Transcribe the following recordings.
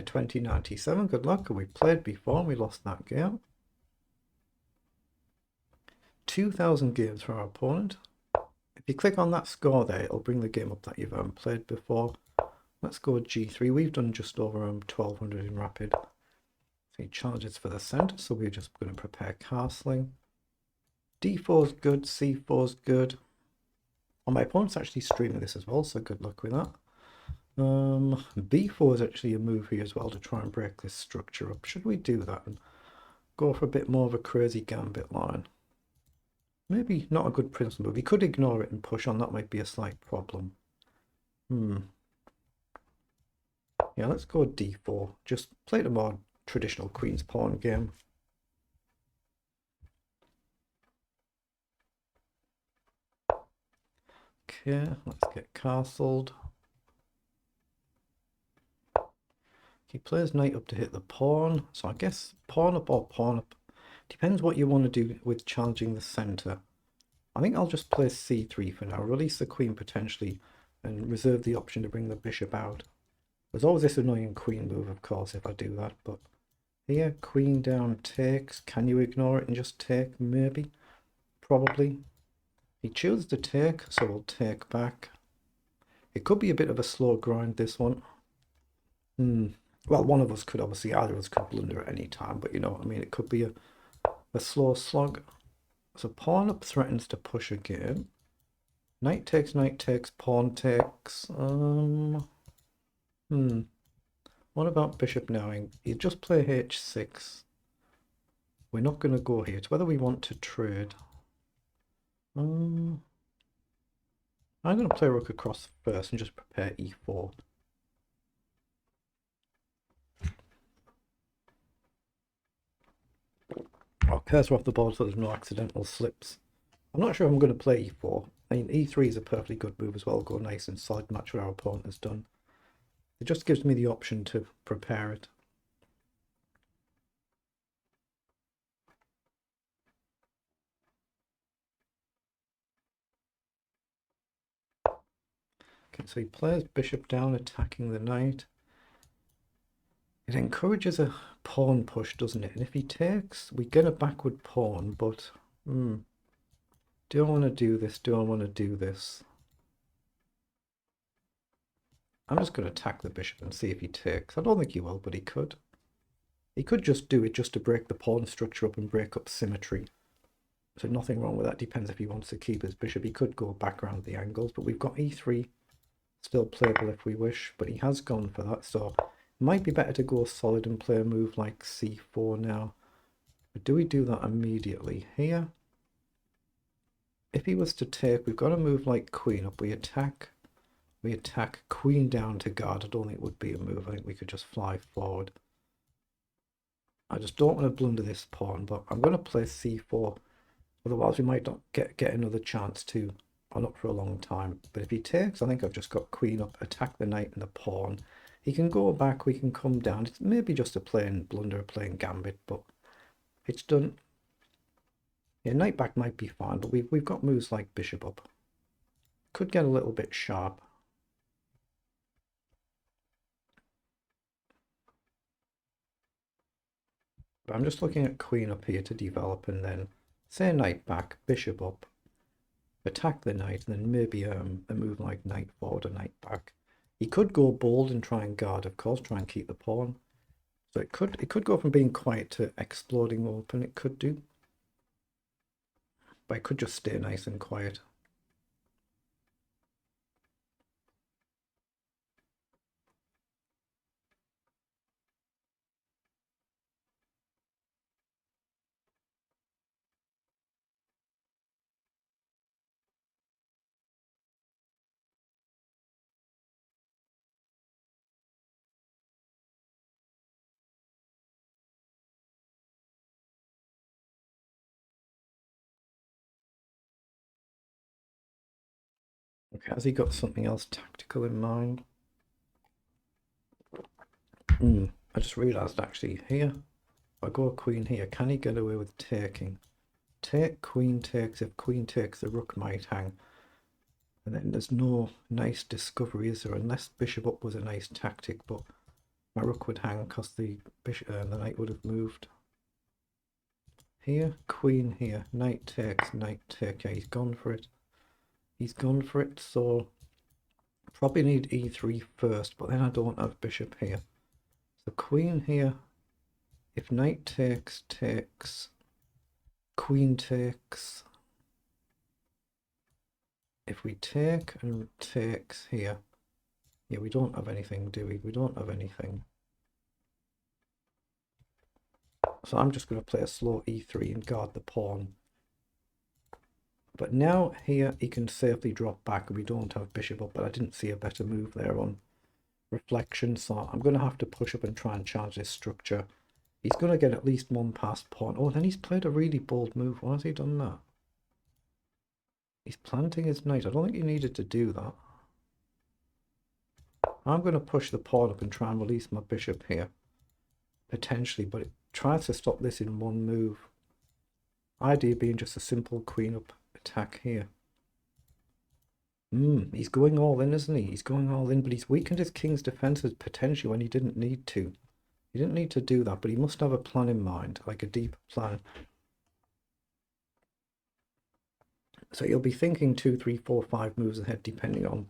2097, good luck. We played before and we lost that game. 2,000 games for our opponent. If you click on that score there, it'll bring the game up that you've played before. Let's go G3. We've done just over 1200 in rapid. So he challenges for the centre, so we're just going to prepare castling. D4 is good, C4 is good. Oh, my opponent's actually streaming this as well, so good luck with that. B4 is actually a move here as well to try and break this structure up. Should we do that and go for a bit more of a crazy gambit line? Maybe not a good principal move. He could ignore it and push on. That might be a slight problem. Yeah, let's go D4. Just play the more traditional queen's pawn game. Okay, let's get castled. He plays knight up to hit the pawn. So I guess pawn up or pawn up. Depends what you want to do with challenging the centre. I think I'll just play C3 for now. Release the queen potentially and reserve the option to bring the bishop out. There's always this annoying queen move, of course, if I do that. But here, queen down takes. Can you ignore it and just take? Maybe. Probably. He chooses to take, so we'll take back. It could be a bit of a slow grind, this one. Well, one of us could, obviously, either of us could blunder at any time, but you know what I mean, it could be a slow slog. So pawn up threatens to push again. Knight takes, pawn takes. What about bishop knowing? You just play h6. We're not going to go here. It's whether we want to trade. I'm going to play rook across first and just prepare e4. I'll cursor off the board so there's no accidental slips. I'm not sure I'm going to play e4. I mean, e3 is a perfectly good move as well. Go nice and solid, match what our opponent has done. It just gives me the option to prepare it. Okay, so he plays bishop down, attacking the knight. It encourages a pawn push, doesn't it? And if he takes, we get a backward pawn, but do I want to do this? Do I want to do this? I'm just going to attack the bishop and see if he takes. I don't think he will, but he could. He could just do it just to break the pawn structure up and break up symmetry. So nothing wrong with that. Depends if he wants to keep his bishop. He could go back around the angles, but we've got e3 still playable if we wish, but he has gone for that, so it might be better to go solid and play a move like c4 now. But do we do that immediately here? If he was to take, we've got a move like queen up. We attack queen down to guard. I don't think it would be a move. I think we could just fly forward. I just don't want to blunder this pawn, but I'm going to play c4. Otherwise we might not get another chance to, or not for a long time. But if he takes, I think I've just got queen up, attack the knight and the pawn. He can go back, we can come down. It's maybe just a plain blunder, a plain gambit, but it's done. Yeah, knight back might be fine, but we've got moves like bishop up. Could get a little bit sharp. But I'm just looking at queen up here to develop, and then say knight back, bishop up, attack the knight, and then maybe a move like knight forward or knight back. He could go bold and try and guard, of course, try and keep the pawn. So it could go from being quiet to exploding open. It could do, but it could just stay nice and quiet. Okay, has he got something else tactical in mind? I just realised actually here, if I go queen here, can he get away with taking? Take, queen takes. If queen takes, the rook might hang. And then there's no nice discovery, is there? Unless bishop up was a nice tactic, but My rook would hang because the bishop, the knight would have moved. Here, queen here, knight takes, knight take. Yeah, he's gone for it. He's gone for it, so probably need e3 first, but then I don't have bishop here. So queen here, if knight takes, takes, queen takes. If we take and takes here, yeah, we don't have anything, do we? We don't have anything. So I'm just going to play a slow e3 and guard the pawn. But now here he can safely drop back and we don't have bishop up, but I didn't see a better move there on reflection, so I'm going to have to push up and try and challenge this structure. He's going to get at least one past pawn. Oh, then he's played a really bold move. Why has he done that? He's planting his knight. I don't think he needed to do that. I'm going to push the pawn up and try and release my bishop here. Potentially, but it tries to stop this in one move. Idea being just a simple queen up attack here. He's going all in, isn't he? He's going all in, but he's weakened his king's defenses potentially when he didn't need to. He didn't need to do that, but he must have a plan in mind, like a deep plan. So you'll be thinking 2, 3, 4, 5 moves ahead, depending on,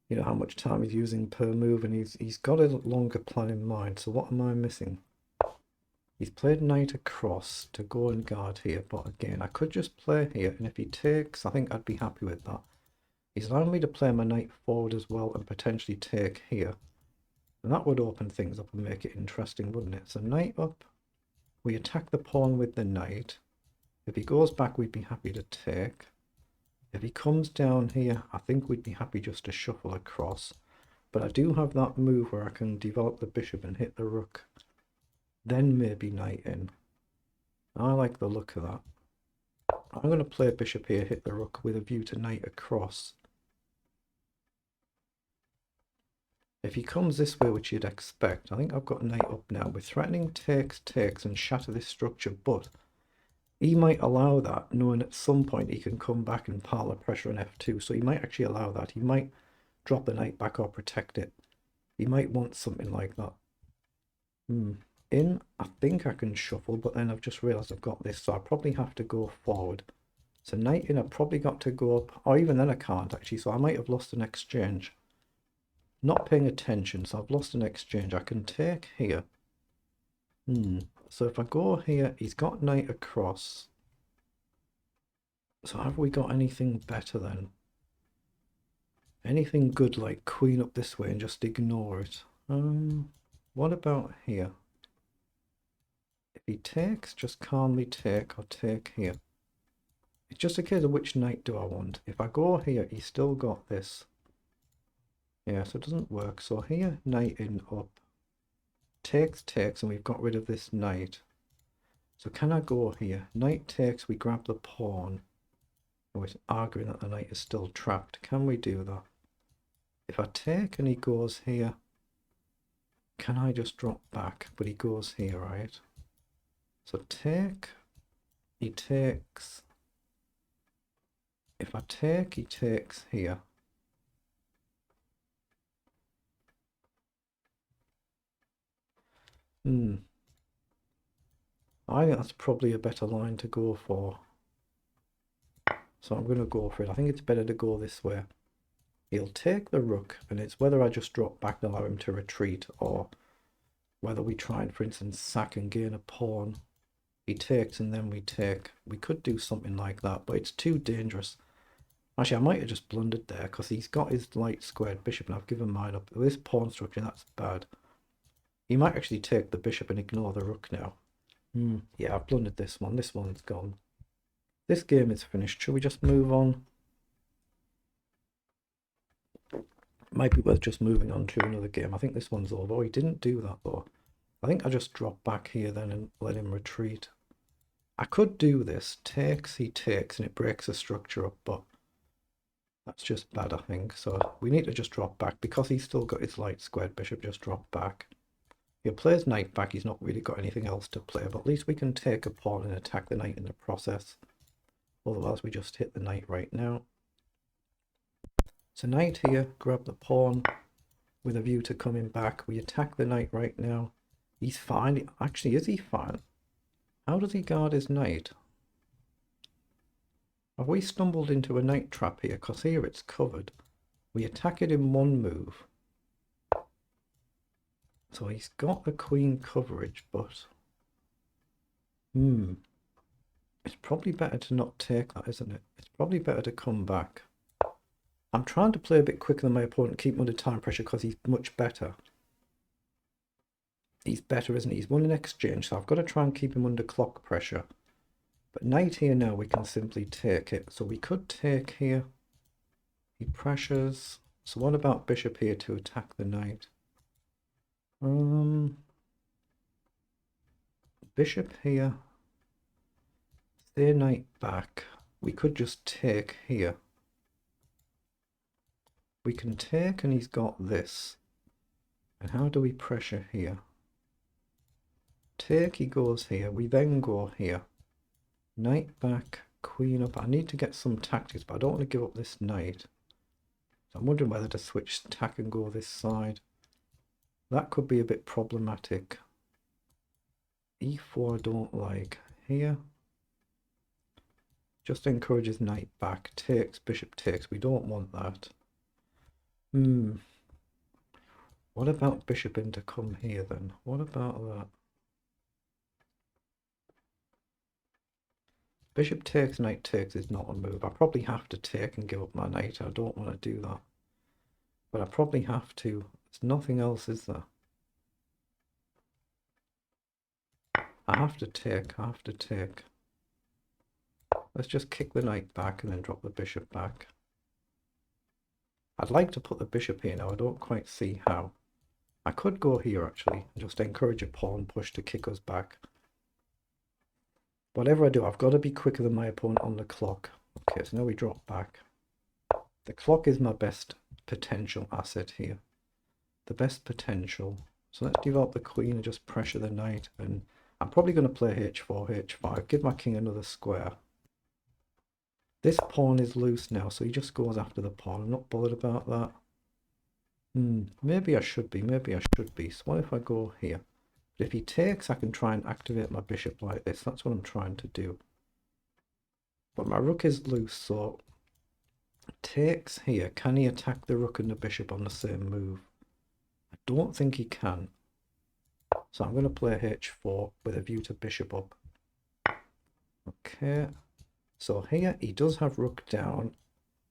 you know, how much time he's using per move, and he's got a longer plan in mind. So what am I missing? He's played knight across to go and guard here, but again, I could just play here, and if he takes, I think I'd be happy with that. He's allowing me to play my knight forward as well and potentially take here. And that would open things up and make it interesting, wouldn't it? So knight up, we attack the pawn with the knight. If he goes back, we'd be happy to take. If he comes down here, I think we'd be happy just to shuffle across. But I do have that move where I can develop the bishop and hit the rook. Then maybe knight in. I like the look of that. I'm going to play bishop here, hit the rook with a view to knight across. If he comes this way, which you'd expect, I think I've got knight up now. We're threatening takes, takes, and shatter this structure, but he might allow that, knowing at some point he can come back and pile the pressure on f2. So he might actually allow that. He might drop the knight back or protect it. He might want something like that. In, I think I can shuffle, but then I've just realised I've got this, so I probably have to go forward. So knight in, I've probably got to go up, or even then I can't actually, so I might have lost an exchange. Not paying attention, so I've lost an exchange. I can take here. So if I go here, he's got knight across. So have we got anything better then? Anything good like queen up this way and just ignore it? What about here? If he takes, just calmly take or take here. It's just a case of which knight do I want. If I go here, he's still got this. Yeah, so it doesn't work. So here, knight in, up. Takes, takes, and we've got rid of this knight. So can I go here? Knight takes, we grab the pawn. Oh, it's arguing that the knight is still trapped. Can we do that? If I take and he goes here, can I just drop back? But he goes here, right? So take, he takes. If I take, he takes here. I think that's probably a better line to go for. So I'm going to go for it. I think it's better to go this way. He'll take the rook, and it's whether I just drop back and allow him to retreat, or whether we try and, for instance, sack and gain a pawn. He takes and then we take. We could do something like that, but it's too dangerous. Actually, I might have just blundered there because he's got his light squared bishop and I've given mine up. This pawn structure, that's bad. He might actually take the bishop and ignore the rook now. Yeah, I've blundered this one. This one's gone. This game is finished. Should we just move on? Might be worth just moving on to another game. I think this one's over. Oh, he didn't do that though. I think I just drop back here then and let him retreat. I could do this. Takes, he takes, and it breaks the structure up, but that's just bad, I think. So we need to just drop back. Because he's still got his light squared bishop, just drop back. If he plays knight back, he's not really got anything else to play, but at least we can take a pawn and attack the knight in the process. Otherwise, we just hit the knight right now. So knight here, grab the pawn. with a view to coming back. We attack the knight right now. He's fine. Actually, is he fine? How does he guard his knight? Have we stumbled into a knight trap here? Because here it's covered. We attack it in one move. So he's got the queen coverage, but... It's probably better to not take that, isn't it? It's probably better to come back. I'm trying to play a bit quicker than my opponent, keep him under time pressure because he's much better. He's better, isn't he? He's won an exchange, so I've got to try and keep him under clock pressure. But knight here now, we can simply take it. So we could take here. He pressures. So what about bishop here to attack the knight? Bishop here. Stay knight back. We could just take here. We can take and he's got this. And how do we pressure here? Take, he goes here. We then go here. Knight back, queen up. I need to get some tactics, but I don't want to give up this knight. So I'm wondering whether to switch tack and go this side. That could be a bit problematic. E4 I don't like. Here. Just encourages knight back. Takes, bishop takes. We don't want that. What about bishop in to come here then? What about that? Bishop takes, knight takes is not a move. I probably have to take and give up my knight. I don't want to do that. But I probably have to. There's nothing else, is there? I have to take. I have to take. Let's just kick the knight back and then drop the bishop back. I'd like to put the bishop here now. I don't quite see how. I could go here actually and just encourage a pawn push to kick us back. Whatever I do, I've got to be quicker than my opponent on the clock. Okay, so now we drop back. The clock is my best potential asset here. The best potential. So let's develop the queen and just pressure the knight. And I'm probably going to play h4, h5. Give my king another square. This pawn is loose now, so he just goes after the pawn. I'm not bothered about that. Maybe I should be. Maybe I should be. So what if I go here? But if he takes, I can try and activate my bishop like this. That's what I'm trying to do. But my rook is loose, so takes here. Can he attack the rook and the bishop on the same move? I don't think he can. So I'm going to play h4 with a view to bishop up. Okay. So here he does have rook down.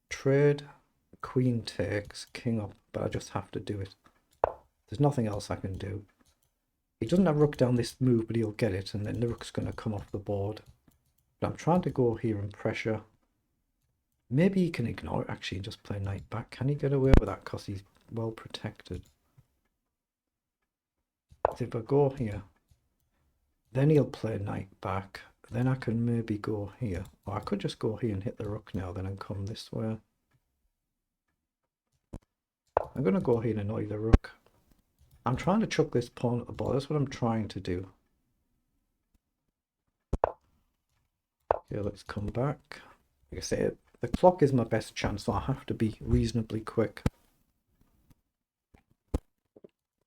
Trade. Queen takes. King up. But I just have to do it. There's nothing else I can do. He doesn't have rook down this move, but he'll get it, and then the rook's going to come off the board. But I'm trying to go here and pressure. Maybe he can ignore it actually and just play knight back. Can he get away with that because he's well protected? So if I go here, then he'll play knight back. Then I can maybe go here. Or I could just go here and hit the rook now then and come this way. I'm going to go here and annoy the rook. I'm trying to chuck this pawn at the board. That's what I'm trying to do. Okay, let's come back. Like I say, the clock is my best chance, so I have to be reasonably quick.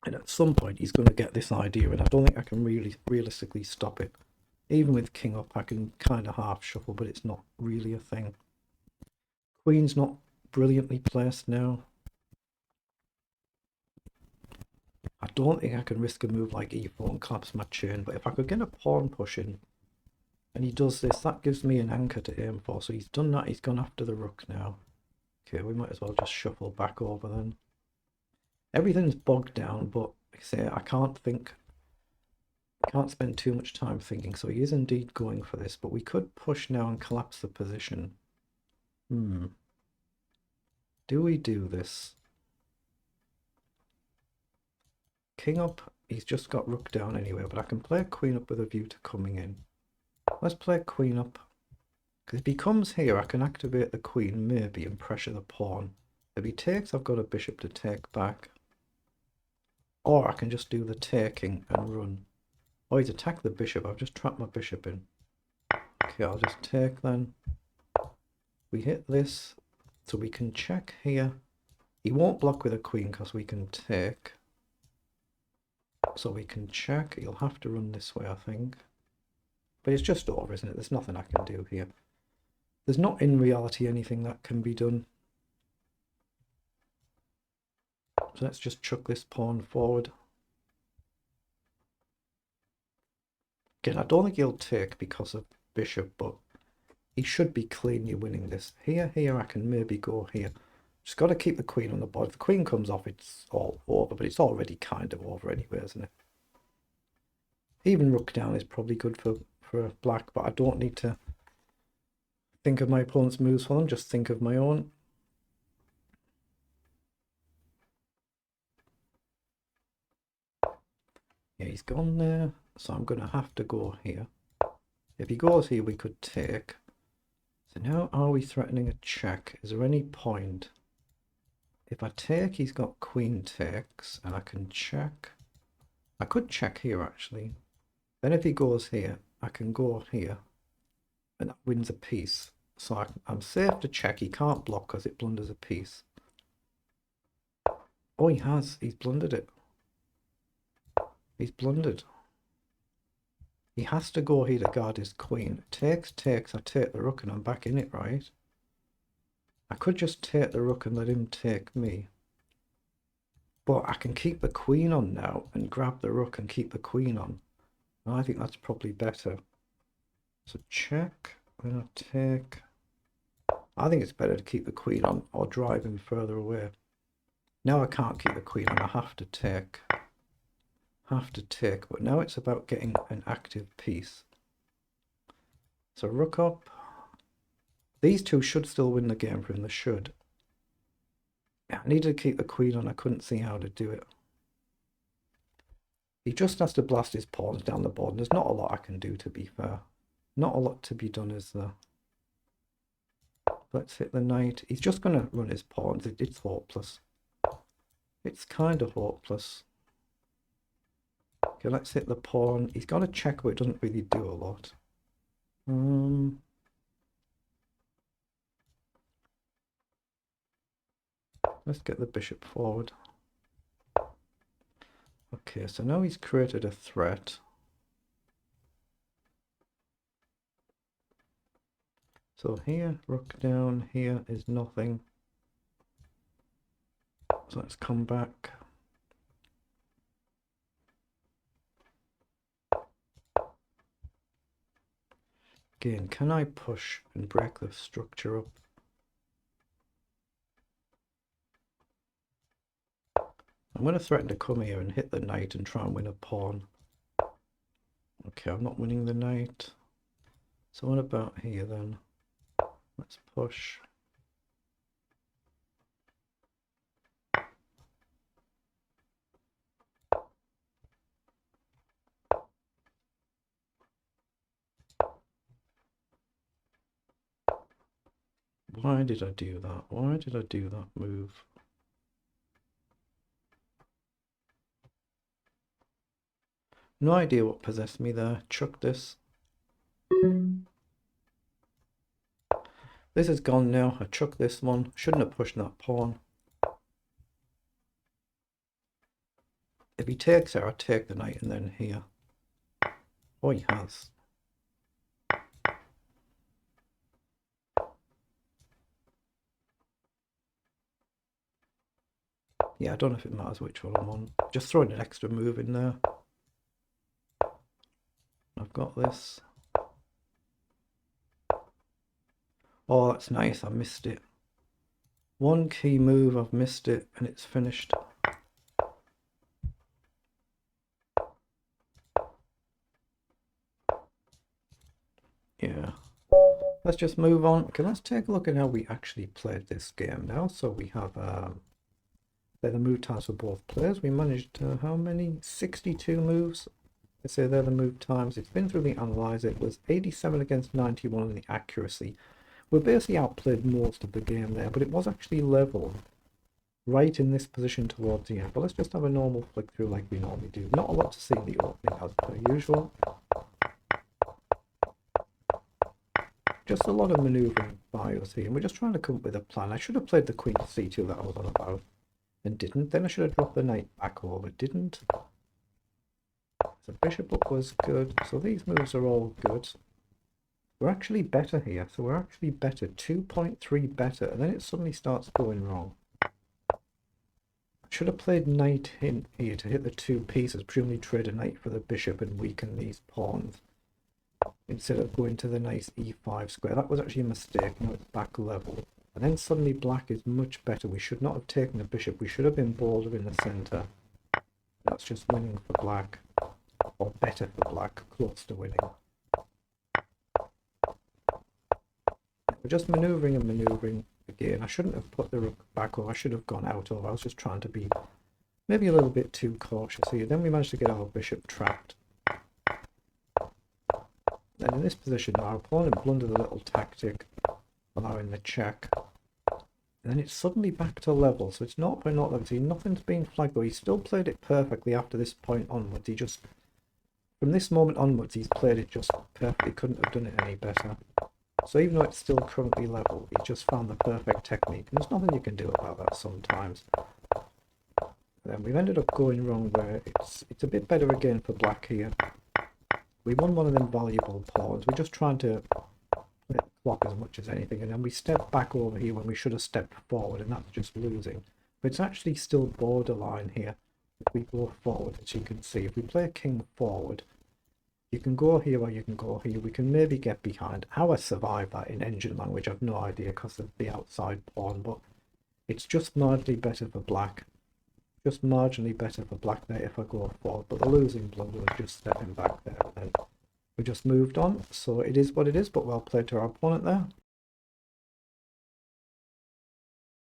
And at some point, he's going to get this idea, and I don't think I can really realistically stop it. Even with king up, I can kind of half shuffle, but it's not really a thing. Queen's not brilliantly placed now. I don't think I can risk a move like e4 and collapse my chain, but if I could get a pawn push in, and he does this, that gives me an anchor to aim for. So he's done that, he's gone after the rook now. Okay, we might as well just shuffle back over then. Everything's bogged down, but like I say, I can't spend too much time thinking, so he is indeed going for this, but we could push now and collapse the position. Do we do this? King up, he's just got rook down anyway, but I can play queen up with a view to coming in. Let's play queen up, because if he comes here, I can activate the queen maybe and pressure the pawn. If he takes, I've got a bishop to take back. Or I can just do the taking and run. Oh, he's attacked the bishop. I've just trapped my bishop in. Okay, I'll just take then. We hit this, so we can check here. He won't block with a queen because we can take. So we can check. He'll have to run this way, I think. But it's just over, isn't it? There's nothing I can do here. There's not in reality anything that can be done. So let's just chuck this pawn forward. Again, I don't think he'll take because of bishop, but he should be cleanly winning this. Here, I can maybe go here. Just got to keep the queen on the board. If the queen comes off, it's all over, but it's already kind of over anyway, isn't it? Even rook down is probably good for black, but I don't need to think of my opponent's moves for them, just think of my own. Yeah, he's gone there, so I'm going to have to go here. If he goes here, we could take. So now, are we threatening a check? Is there any point? If I take, he's got queen takes, and I can check. I could check here, actually. Then if he goes here, I can go here, and that wins a piece. So I'm safe to check. He can't block because it blunders a piece. Oh, he has. He's blundered it. He's blundered. He has to go here to guard his queen. Takes. I take the rook and I'm back in it, right? I could just take the rook and let him take me. But I can keep the queen on now and grab the rook and keep the queen on. And I think that's probably better. So check. Then I take. I think it's better to keep the queen on or drive him further away. Now I can't keep the queen on. I have to take. But now it's about getting an active piece. So rook up. These two should still win the game for him. They should. Yeah, I needed to keep the queen on. I couldn't see how to do it. He just has to blast his pawns down the board. And there's not a lot I can do, to be fair. Not a lot to be done, is there? Let's hit the knight. He's just going to run his pawns. It's hopeless. It's kind of hopeless. Okay, let's hit the pawn. He's got a check, but it doesn't really do a lot. Let's get the bishop forward. Okay, so now he's created a threat. So here, rook down, here is nothing. So let's come back. Again, can I push and break the structure up? I'm going to threaten to come here and hit the knight and try and win a pawn. Okay, I'm not winning the knight. So what about here then? Let's push. Why did I do that? Why did I do that move? No idea what possessed me there. Chuck this. This is gone now. I chuck this one. Shouldn't have pushed that pawn. If he takes her, I take the knight and then here. Oh, he has. Yeah, I don't know if it matters which one I'm on. Just throwing an extra move in there. I've got this. Oh, that's nice. I missed it. One key move, I've missed it, and it's finished. Yeah. Let's just move on. Okay, let's take a look at how we actually played this game now. So we have they're the move times for both players. We managed how many? 62 moves. Let's say they're the move times. It's been through the analyzer. It was 87 against 91 in the accuracy. We basically outplayed most of the game there, but it was actually level right in this position towards the end. But let's just have a normal flick through like we normally do. Not a lot to see in the opening as per usual. Just a lot of manoeuvring by us here, and we're just trying to come up with a plan. I should have played the queen to c2 that I was on about. and didn't. Then I should have dropped the knight back over, didn't. So bishop up was good. So these moves are all good. We're actually better here. So we're actually better. 2.3 better. And then it suddenly starts going wrong. I should have played knight in here to hit the two pieces. Presumably trade a knight for the bishop and weaken these pawns. Instead of going to the nice e5 square. That was actually a mistake. Now it's back level. And then suddenly black is much better. We should not have taken the bishop. We should have been bolder in the centre. That's just winning for black. Or better for black. Close to winning. We're just manoeuvring and manoeuvring again. I shouldn't have put the rook back over. I should have gone out over. I was just trying to be maybe a little bit too cautious here. Then we managed to get our bishop trapped. And in this position, our opponent blundered a little tactic, allowing the check. And then it's suddenly back to level. So it's not by not level. See, nothing's been flagged though. He still played it perfectly after this point onwards. He just, from this moment onwards, he's played it just perfectly. Couldn't have done it any better. So even though it's still currently level, he just found the perfect technique. And there's nothing you can do about that sometimes. And then we've ended up going wrong where it's a bit better again for black here. We won one of them valuable pawns. We're just trying to play the clock as much as anything. And then we step back over here when we should have stepped forward. And that's just losing. But it's actually still borderline here. If we go forward, as you can see. If we play a king forward, you can go here or you can go here. We can maybe get behind. How I survive that in engine language, I've no idea because of the outside pawn. But it's just marginally better for black. Just marginally better for black there if I go forward. But the losing blunder was just stepping back there. And then we just moved on. So it is what it is. But well played to our opponent there.